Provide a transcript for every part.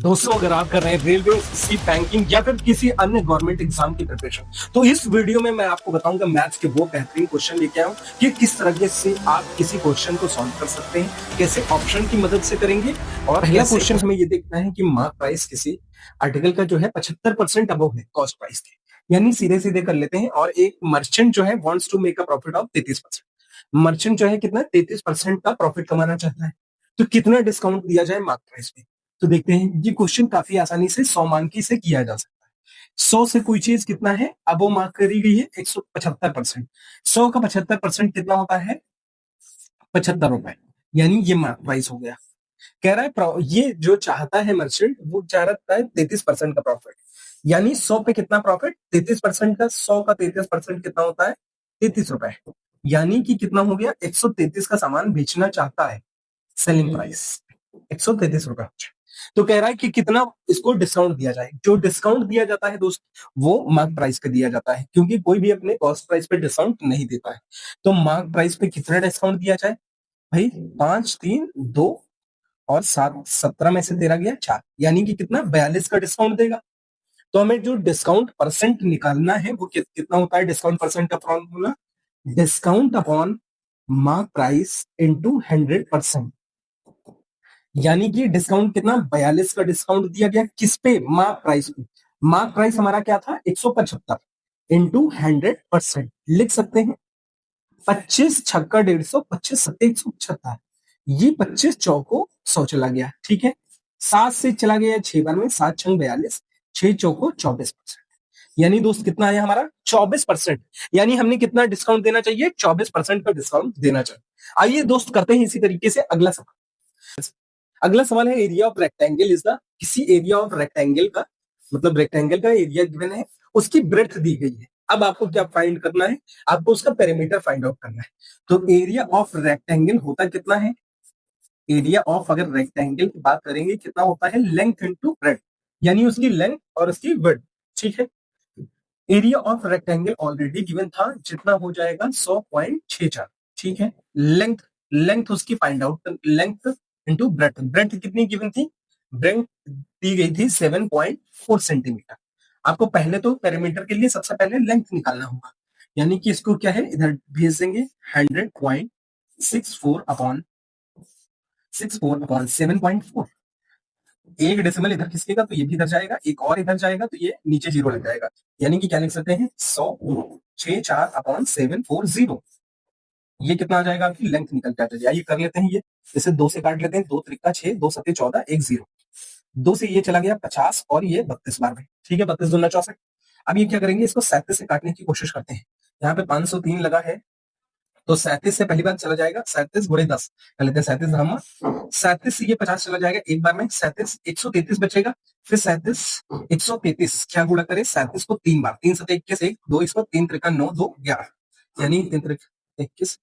दोस्तों, अगर आप कर रहे हैं रेलवे, एसएससी, बैंकिंग या फिर किसी अन्य गवर्नमेंट एग्जाम की प्रिपरेशन, तो इस वीडियो में मैं आपको बताऊंगा मैथ्स के वो बेहतरीन क्वेश्चन लेके आया हूं कि किस तरीके से आप किसी क्वेश्चन को सॉल्व कर सकते हैं, कैसे ऑप्शन की मदद से करेंगे। और पहला क्वेश्चन हमें ये देखना है कि मार्क प्राइस किसी आर्टिकल का जो है 75% अबव है कॉस्ट प्राइस के, यानी सीधे सीधे कर लेते हैं। और एक मर्चेंट जो है wants to make a profit of 33%। Merchant जो है कितना 33% का प्रॉफिट कमाना चाहता है, तो कितना डिस्काउंट दिया जाए मार्क प्राइस पे। तो देखते हैं, ये क्वेश्चन काफी आसानी से 100 मार्क से किया जा सकता है। 100 से कोई चीज कितना है, अब वो मार्क करी गई है 175%। 100 का 75% कितना होता है, 75 रुपए, यानी ये मार्क प्राइस हो गया। कह रहा है ये जो चाहता है मर्चेंट, वो चाह रहा है 33% का प्रॉफिट, यानी 100 पे कितना प्रॉफिट, 33% का। 100 का 33% कितना होता है, 33 रुपए, यानी कि कितना हो गया, 133 का सामान बेचना चाहता है। सेलिंग प्राइस 133 रुपए। तो कह रहा है कि कितना इसको डिस्काउंट दिया जाए। जो डिस्काउंट दिया जाता है दोस्त, वो मार्क प्राइस पे दिया जाता है, क्योंकि कोई भी अपने कॉस्ट प्राइस पे डिस्काउंट नहीं देता है। तो मार्क प्राइस पे कितना डिस्काउंट दिया जाए भाई, 5, 3, 2 और 7, 17 में से तेरा गया 4, यानी कि कितना 42 का डिस्काउंट देगा। तो हमें जो डिस्काउंट परसेंट निकालना है वो कितना होता है, डिस्काउंट परसेंट का formula discount upon mark price into 100%। यानी कि डिस्काउंट कितना, 42 का डिस्काउंट दिया गया किस पे, मार्क प्राइस पे। मार्क प्राइस हमारा क्या था, 175 इंटू 100%। लिख सकते हैं 25 छक्का 150, 25 सत्ते 175, ये 25 चौको 100 चला गया, ठीक है। 7 से चला गया 6 बार में, 7 छंग 42, 6 चौको 24%, यानी दोस्त कितना आया हमारा 24%। यानी हमने कितना डिस्काउंट देना चाहिए, 24% का डिस्काउंट देना चाहिए। आइए दोस्त करते हैं इसी तरीके से अगला सवाल। अगला सवाल है, area of rectangle is the, किसी एरिया ऑफ रेक्टेंगल का मतलब रेक्टेंगल का एरिया गिवन है, उसकी ब्रेड्थ दी गई है। अब आपको क्या फाइंड करना है, आपको उसका पेरीमीटर फाइंड आउट करना है। तो एरिया ऑफ रेक्टेंगल होता कितना है, एरिया ऑफ अगर रेक्टेंगल की बात करेंगे कितना होता है, लेंथ इनटू ब्रेड्थ, यानी उसकी लेंथ और उसकी विड्थ, ठीक है। Area of rectangle already given था, जितना हो जाएगा 100.64, ठीक है। लेंथ लेंथ उसकी find out, length into breadth, breadth कितनी गिवन थी, ब्रेथ दी गई थी 7.4 सेंटीमीटर। आपको पहले तो पेरीमीटर के लिए सबसे पहले लेंथ निकालना होगा, यानी कि इसको क्या है, इधर भेज देंगे 100.64 अपॉन 7.4। एक डेसिमल इधर खिसकेगा तो ये भी इधर जाएगा, एक और इधर जाएगा तो ये नीचे जीरो लग जाएगा, यानी कि क्या लिख सकते हैं 100.64/740। ये कितना आ जाएगा, आपकी लेंथ निकल के आ जाएगी। आइए कर लेते हैं, ये जैसे 2 से काट लेते हैं, 2 त्रिका 6, 2 सत्ते 14, 1 0। 2 से ये चला गया 50 और ये 32 बार में, ठीक है, 32 दूना 64। अब ये क्या करेंगे, इसको 37 से काटने की कोशिश करते हैं। यहाँ पे 503 लगा है, तो 37 से पहली बार चला जाएगा 37 गुणे 10 कर लेते हैं, 37 हम 37 से ये 50 चला जाएगा एक बार में, 37 133 बचेगा, फिर 37 133 क्या गुणा करे, 37 को 3 बार, 3 7 21 1 2, इसको 3 त्रिका 9 2 11, यानी 3 त्रिका 21,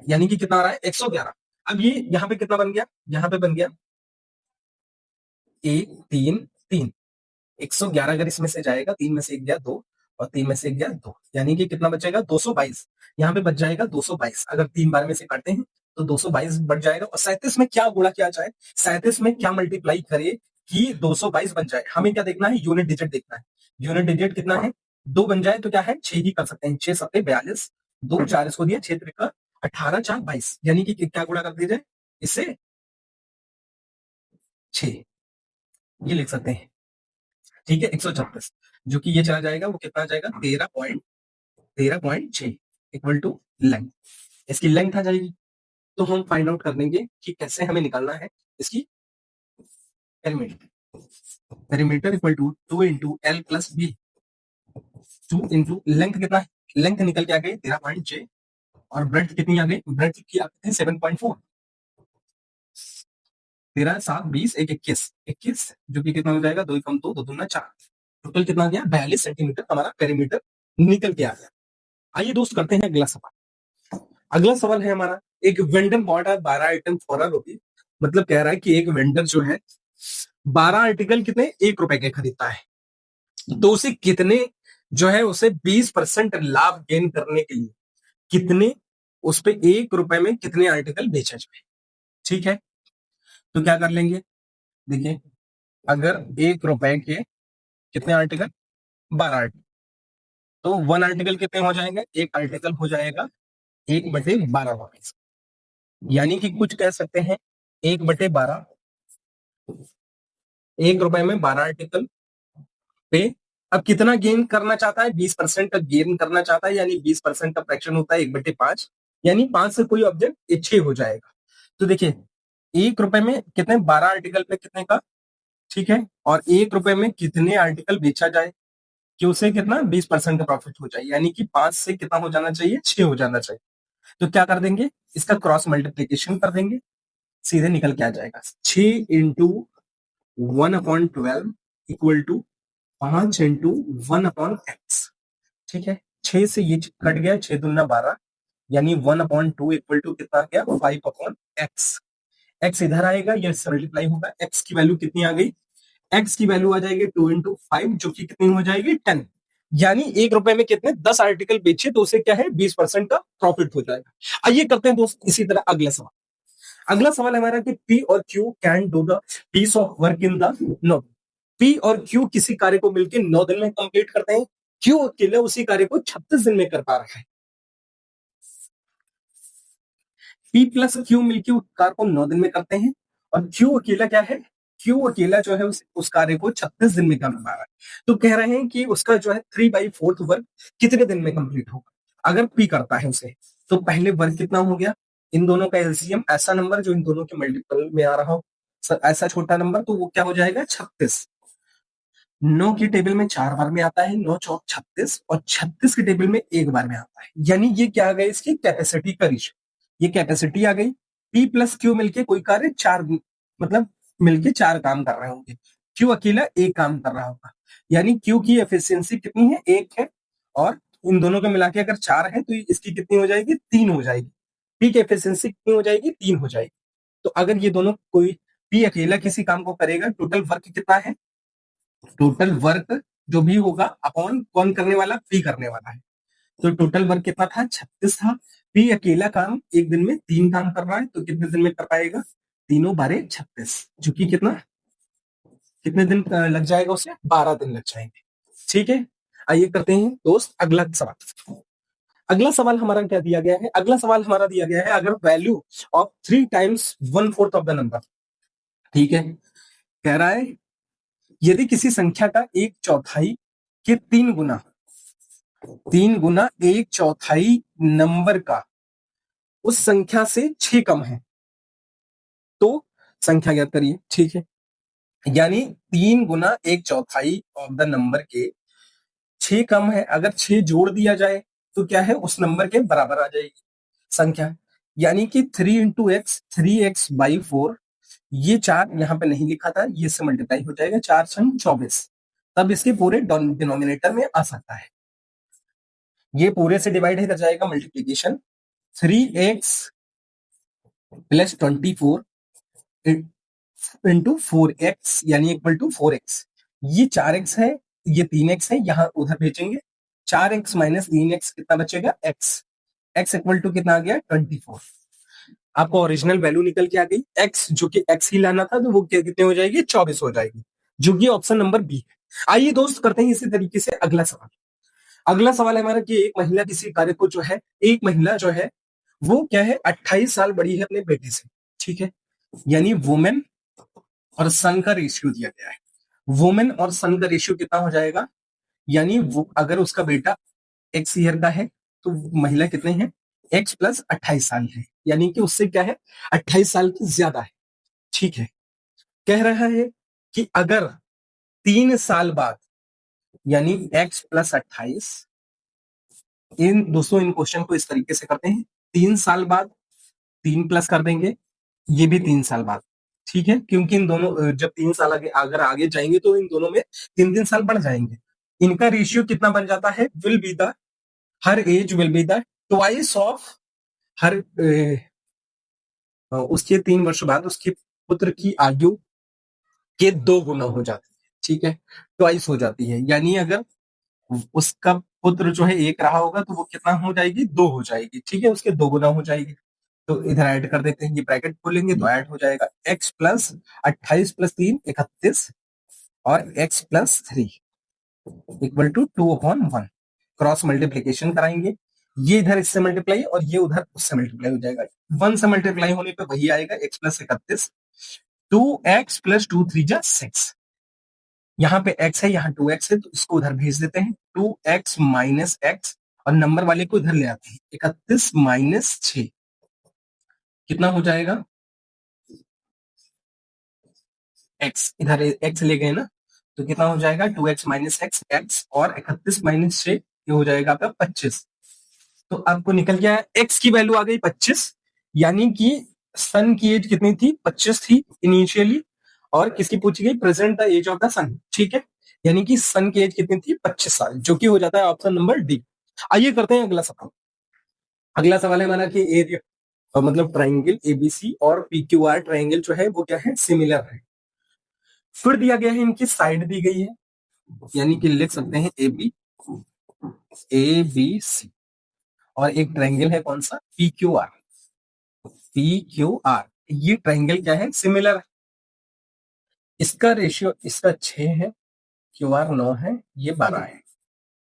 यानी कि कितना आ रहा है 111। अब ये यहाँ पे कितना बन गया, यहाँ पे बन गया 1 3 3, 111 अगर इसमें से जाएगा, 3 में से 1 गया 2 और 3 में से 1 गया 2, यानी कि कितना बचेगा 222। यहाँ पे बच जाएगा 222, अगर 3 बार में से काटते हैं तो 222 बढ़ जाएगा। और 37 में क्या गुणा किया जाए, 37 में क्या मल्टीप्लाई करे कि 222 बन जाए। हमें क्या देखना है, यूनिट डिजिट देखना है। यूनिट डिजिट कितना है, 2 बन जाए तो क्या है 6 ही कर सकते हैं, 6 सत्ते 42, 2 4 इसको दिया 6 त्रिका 18 4 22, यानी कि क्या गुणा कर दिया जाए इससे 6, ये लिख सकते हैं, ठीक है। 136 जो कि ये चला जाएगा, वो कितना आ जाएगा 13.6 इक्वल टू लेंथ, इसकी लेंथ आ जाएगी। तो हम फाइंड आउट कर लेंगे कि कैसे हमें निकालना है इसकी perimeter. Perimeter equal to 2 into l plus b, 2 into length कितना है, लेंथ निकल के आ गई 13.6 और ब्रेड्थ कितनी आ गई, ब्रेड्थ की आते हैं 7.4, 13 7 20 1 21 21, जो कि कितना हो जाएगा 2 कम 2 2 दूना 4, टोटल कितना गया 42 सेंटीमीटर हमारा पेरीमीटर निकल के आ गया। आइए दोस्त करते हैं अगला सवाल। अगला सवाल है हमारा, एक vendor bought 12 item for a rupee, मतलब कह रहा है कि एक वेंडर जो है 12 आर्टिकल कितने 1 रुपए के खरीदता है, तो उसे कितने जो है उसे 20% लाभ गेन करने के लिए कितने उस पे 1 रुपए में कितने आर्टिकल बेचा जाए, ठीक है। तो क्या कर लेंगे, देखिए अगर 1 रुपए के कितने आर्टिकल, 12 आर्टिकल, तो 1 आर्टिकल कितने हो जाएंगे, 1 आर्टिकल हो जाएगा 1/12 रुपए, यानी कि कुछ कह सकते हैं 1/12, 1 रुपए में 12 आर्टिकल पे। अब कितना गेन करना चाहता है, 20% का गेन करना चाहता है, यानी 20% का फ्रैक्शन होता है 1/5, यानी 5 से कोई ऑब्जेक्ट ये 6 हो जाएगा। तो देखिए 1 रुपए में कितने, 12 आर्टिकल पे कितने का, ठीक है, और 1 रुपए में कितने आर्टिकल बेचा जाए कि उसे कितना 20% का प्रॉफिट हो जाए, यानी कि 5 से कितना हो जाना चाहिए, 6 हो जाना चाहिए। तो क्या कर देंगे, इसका क्रॉस मल्टीप्लीकेशन कर देंगे, सीधे निकल के आ जाएगा 6 × 1/12 इक्वल टू 5 × 1/x, ठीक है। 6 से ये कट गया, 6 दूना 12, यानी 1/2 इक्वल टू कितना आ गया, 5/x। x इधर आएगा, यह मल्टीप्लाई होगा, x की वैल्यू कितनी आ गई, x की वैल्यू आ जाएगी 2 × 5, जो कि कितनी हो जाएगी 10, यानी 1 रुपए में कितने 10 आर्टिकल बेचे तो उसे क्या है 20% का प्रॉफिट हो जाएगा। आइए करते हैं दोस्त इसी तरह अगला सवाल। अगला सवाल हमारा कि P और Q can do the piece of work in the no, P और Q किसी कार्य को मिलकर 9 दिन में कंप्लीट करते हैं, Q अकेले उसी कार्य को 36 दिन में कर पा रहा है। P प्लस Q मिलकर उस कार्य को 9 दिन में करते हैं, और Q अकेला क्या है, Q अकेला जो है उस कार्य को 36 दिन में कर पा रहा है। तो कह रहे हैं कि उसका जो है 3/4 वर्क कितने दिन में कंप्लीट होगा अगर P करता है उसे। तो पहले वर्क कितना हो गया, इन दोनों का एलसीएम, ऐसा नंबर जो इन दोनों के मल्टीपल में आ रहा हो, ऐसा छोटा नंबर, तो वो क्या हो जाएगा 36। 9 की टेबल में 4 बार में आता है, 9 चौक 36, और 36 की टेबल में 1 बार में आता है, यानी ये क्या आ गया, इसकी कैपेसिटी का रेशियो, ये कैपेसिटी आ गई। P प्लस Q मिलके कोई कार्य 4, मतलब मिलके 4 काम कर रहे होंगे, Q अकेला 1 काम कर रहा होगा, यानी Q की एफिशिएंसी कितनी है, 1 है, और इन दोनों को मिला के अगर 4 है तो इसकी कितनी हो जाएगी, 3 हो जाएगी। P की एफिशिएंसी कितनी हो जाएगी, 3 हो जाएगी। तो अगर ये दोनों कोई P अकेला किसी काम को करेगा, टोटल वर्क कितना है, टोटल वर्क जो भी होगा अपॉन कौन करने वाला, P करने वाला है। तो टोटल वर्क कितना था, 36 था। P अकेला काम एक दिन में 3 काम कर रहा है, तो कितने दिन में कर पाएगा, 3×3 = 36, जो कि कितना, कितने दिन लग जाएगा उसे, 12 दिन लग जाएंगे, ठीक है। आइए करते हैं दोस्त अगला सवाल। अगला सवाल हमारा क्या दिया गया है, अगला सवाल हमारा दिया गया है, अगर value of 3 × 1/4 of the number, ठीक है, कह रहा है यदि किसी संख्या का 1/4 के 3 गुना, 1/4 नंबर का उस संख्या से 6 कम है, तो संख्या ज्ञात करिए, ठीक है। यानी 3 × 1/4 ऑफ द नंबर के 6 कम है, अगर 6 जोड़ दिया जाए तो क्या है, उस नंबर के बराबर आ जाएगी संख्या, यानी कि 3 × x, 3x/4, ये 4 यहाँ पे नहीं लिखा था, ये से मल्टीप्लाई हो जाएगा, 4×6 = 24, तब इसके पूरे डिनोमिनेटर में आ सकता है, ये पूरे से डिवाइड है, जाएगा मल्टीप्लीकेशन, 3x + 24 इंटू 4x, यानी इक्वल टू 4x, ये 4x है, ये 3x है, यहां उधर भेजेंगे, 4x - 3x कितना बचेगा, x इक्वल टू कितना आ गया, 24। आपको ओरिजिनल वैल्यू निकल के आ गई, x जो कि x ही लाना था, तो वो कितने हो जाएगी, 24 हो जाएगी, जो कि ऑप्शन नंबर बी है। आइए दोस्त करते हैं इसी तरीके से अगला सवाल। अगला सवाल है हमारा कि एक महिला किसी कार्य को जो है, एक महिला जो है वो क्या है 28 साल बड़ी है अपने बेटे से, ठीक है, यानी वुमेन और सन का रेशियो दिया गया है। वुमेन और सन का रेशियो कितना हो जाएगा, यानी वो अगर उसका बेटा x ईयर का है तो महिला कितने हैं, x + 28 साल है, यानी कि उससे क्या है 28 साल की ज्यादा है, ठीक है। कह रहा है कि अगर 3 साल बाद, यानी x + 28, इन दोस्तों इन क्वेश्चन को इस तरीके से करते हैं, 3 साल बाद 3 प्लस कर देंगे, ये भी 3 साल बाद, ठीक है, क्योंकि इन दोनों जब 3 साल आगे अगर आगे जाएंगे तो इन दोनों में 3 3 साल बढ़ जाएंगे, इनका रेशियो कितना बन जाता है, will be the, her age will be the twice of, her उसके 3 वर्ष बाद उसके पुत्र की आयु के 2 गुना हो जाती है, ठीक है, ट्वाइस हो जाती है, यानी अगर उसका पुत्र जो है 1 रहा होगा तो वो कितना हो जाएगी, 2 हो जाएगी, ठीक है, उसके 2 गुना हो जाएगी। तो इधर ऐड कर देते हैं, ये ब्रैकेट खोलेंगे तो ऐड हो जाएगा x प्लस 28 + 3 31 और x plus 3 equal to 2/1। Cross multiplication कराएंगे, ये इधर इससे मल्टीप्लाई और ये उधर उससे मल्टीप्लाई हो जाएगा। 1 से मल्टीप्लाई होने पे वही आएगा x प्लस 31, 2x प्लस 2 3 जा 6। यहाँ पे x है, यहाँ 2x है, तो इसको उधर भेज देते हैं, 2x माइनस x और नंबर वाले को इधर ले आते हैं, 31 माइनस 6 कितना हो जाएगा, x इधर x ले गए ना, तो कितना हो जाएगा 2x माइनस x, x और 31 माइनस 6 ये हो जाएगा आपका 25। तो आपको निकल गया x की वैल्यू आ गई 25, यानी कि सन की एज कितनी थी, 25 थी इनिशियली, और किसकी पूछी गई, present the age of the son, ठीक है, यानी कि सन की एज कितनी थी, 25 साल, जो कि हो जाता है ऑप्शन नंबर डी। आइए करते हैं अगला सवाल। अगला सवाल है हमारा कि एरिया मतलब ट्राइंगल एबीसी और पीक्यूआर ट्राइंगल जो है वो क्या है, सिमिलर है। फिर दिया गया है इनकी साइड दी गई है, यानी कि लिख सकते हैं ए बी सी, और एक ट्राइंगल है कौन सा, पी क्यू आर। ये ट्राइंगल क्या है, सिमिलर है। इसका रेशियो इसका 6 है, क्यू आर 9 है, ये 12 है,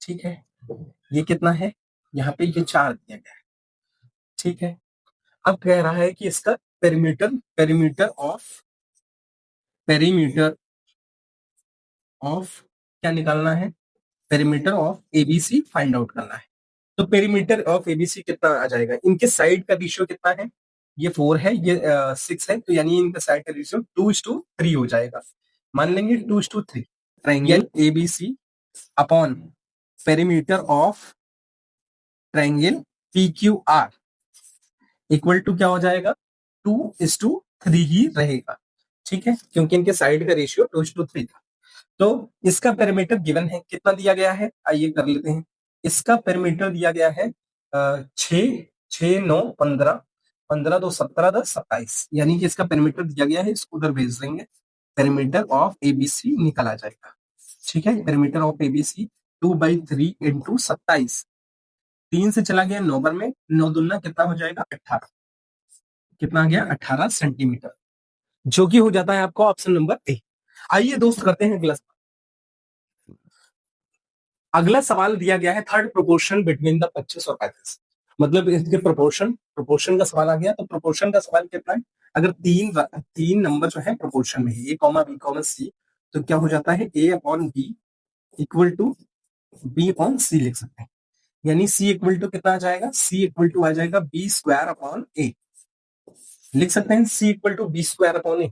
ठीक है। ये कितना है, यहाँ पे ये 4 दिया गया है, ठीक है। अब कह रहा है कि इसका पेरीमीटर ऑफ क्या निकालना है, perimeter of ABC find out करना है। तो पेरीमीटर ऑफ एबीसी कितना आ जाएगा, इनके साइड का रेशियो कितना है, ये 4 है, ये 6 है, तो यानी इनका साइड का रेशियो 2:3 हो जाएगा। मान लेंगे 2:3। Triangle ABC upon perimeter of triangle PQR equal to क्या हो जाएगा, 2:3 ही रहेगा, ठीक है, क्योंकि इनके साइड का रेशियो 2:3 था। तो इसका पेरीमीटर गिवन है, कितना दिया गया है, आइए कर लेते हैं। इसका पेरीमीटर दिया गया है 6, 6 9 15, 15 2 17 10 27, यानी कि इसका पेरीमीटर दिया गया है, इसको उधर भेज देंगे, पेरीमीटर ऑफ एबीसी निकल आ जाएगा, ठीक है। पेरीमीटर ऑफ एबीसी 2/3 इंटू 27, 3 से चला गया 9 में, 9 दूना कितना हो जाएगा 18, कितना आ गया 18 सेंटीमीटर, जो कि हो जाता है आपको ऑप्शन नंबर ए। आइए दोस्त करते हैं अगला। अगला सवाल दिया गया है थर्ड प्रोपोर्शन बिटवीन द 25 और 35, मतलब इसके प्रोपोर्शन का सवाल आ गया। तो प्रोपोर्शन का सवाल कितना है, अगर तीन नंबर जो है प्रोपोर्शन में है, A comma B comma C, तो क्या हो जाता है, A upon B equal to B upon C लिख सकते हैं, यानी सी इक्वल टू कितना आ जाएगा, सी इक्वल टू आ जाएगा बी स्क्वायर अपॉन ए, लिख सकते हैं C equal to B square upon A,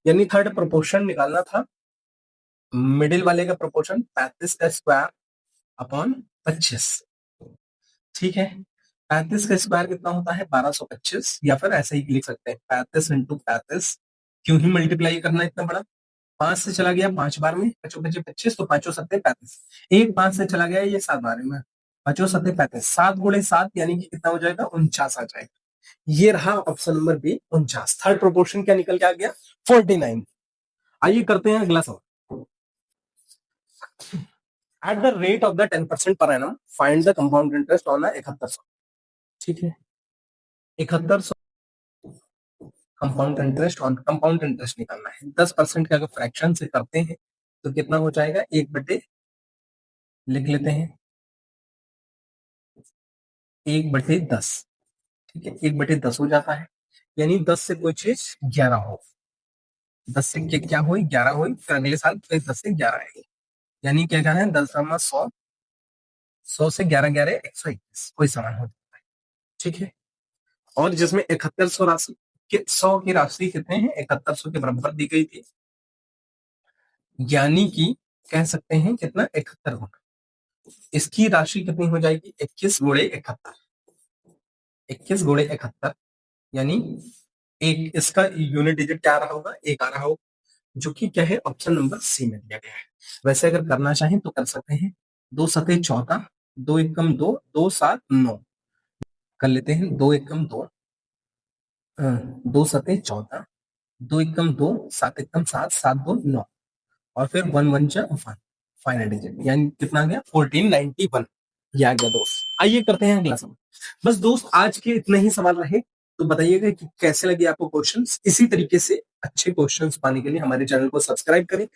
यानी थर्ड प्रोपोर्शन निकालना था, मिडिल वाले का प्रोपोर्शन 35 का स्क्वायर अपॉन 25, ठीक है। 35 का स्क्वायर कितना होता है 1225, या फिर ऐसे ही लिख सकते हैं 35 इंटू 35, क्यों ही मल्टीप्लाई करना इतना बड़ा, 5 से चला गया 5 बार में, 5 5 25, तो 5 7 35, एक 5 से चला गया ये 7 बार में, 5 7 35, 7 गुणे 7 यानी कि कितना हो जाएगा 49 आ जाएगा। ये रहा option number B 49। Third proportion क्या निकल के आ गया 49। आइए करते हैं अगला सवाल। At the rate of the 10% per annum find the compound interest on 7100, ठीक है। 7100 कंपाउंड इंटरेस्ट निकालना है, 10% का अगर फ्रैक्शन से करते हैं तो कितना हो जाएगा, 1/, लिख लेते हैं 1/10, ठीक है, 1/10 हो जाता है, यानी 10 से कोई चीज 11 हो, 10 से क्या हो 11 हो, फिर अगले साल फिर 10 से 11 आएगी, यानी क्या कहना है 10 100 से 11 11 121 कोई समान हो जाता है, ठीक है। और जिसमें 7100 राशि 100 की राशि कितने हैं 7100 के बराबर दी गई थी, यानी कि कह सकते हैं कितना 71 गुना, इसकी राशि कितनी हो जाएगी 21 गुणे 71, 21 गुणे 71, यानी एक इसका यूनिट डिजिट क्या आ रहा होगा, एक आ रहा होगा, जो कि क्या है ऑप्शन नंबर सी में दिया गया है। वैसे अगर करना चाहें तो कर सकते हैं, 2 सते 14, 2 एकम 2, 2 7 9, कर लेते हैं 2 एकम 2, 2 सते 14, 2 एकम 2, 7 एकम 7, 7 2 9, और फिर 1 1 जा 1, फाइनल डिजिट यानी कितना आ गया 1491, ये आ गया दोस्त। आइए करते हैं अगला सवाल। बस दोस्त आज के इतने ही सवाल रहे, तो बताइएगा कि कैसे लगे आपको क्वेश्चंस। इसी तरीके से अच्छे क्वेश्चंस पाने के लिए हमारे चैनल को सब्सक्राइब करें।